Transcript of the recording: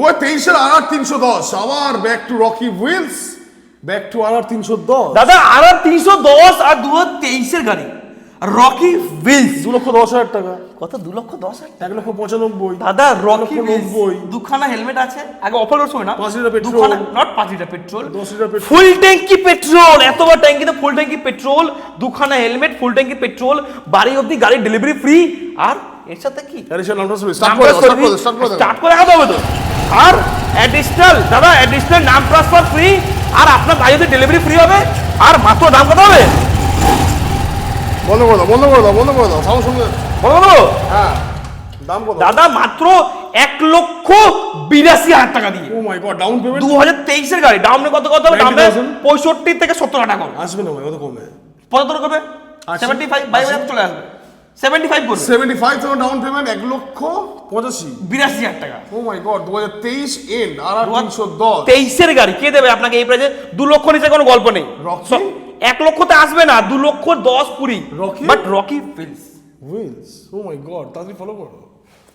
2023 R 310 আবার back to rocky wheels, back to R 310 দাদা আর 310 আর 2023 এর গাড়ি রকি হুইলস 2,10,000 টাকা। কত 2,10,000 1,95,000 দাদা রকি হুইলস 1,90,000 দুখানা হেলমেট আছে আগে অফার সময় না 5 লিটার পেট্রোল, দুখানা not 5 litre petrol 10 litre petrol, full ট্যাঙ্কি পেট্রোল, এতবার ট্যাঙ্কিতে ফুল ট্যাঙ্কি পেট্রোল, দুখানা হেলমেট, ফুল ট্যাঙ্কি পেট্রোল, বাড়ি অবধি গাড়ি ডেলিভারি ফ্রি, আর এর সাথে কি স্টার্ট করে দেখাতে হবে তো, আর অ্যাডিশনাল দাদা অ্যাডিশনাল নাম ট্রান্সফার ফ্রি, আর আপনার গাড়িতে ডেলিভারি ফ্রি হবে, আর মাত্র দাম কত হবে বন্ধ করে দাও সাউন্ড শুনবে বলো হ্যাঁ দাম কত দাদা মাত্র 1,82,000 টাকা দিয়ে। ও মাই গড ডাউন পেমেন্ট 2023 এর গাড়ি ডাউনে কত দাম 65 থেকে 70 টাকা করে আসবে না ভাই কত কমে কত করবে 75 বাই বাই চলে আসবে 75 করবে 75 টাকা ডাউন পেমেন্ট 1,85,000 টাকা। ও মাই গড 2023 এন্ড আর 310 23 এর গাড়ি কে দেবে আপনাকে এই প্রাইসে? 2 লক্ষ নিচে কোনো গল্প নেই। রকি 1 লক্ষতে আসবে না, 2,10,20 Rocky but Rocky feels wheels oh my God তাড়াতাড়ি ফলো করো।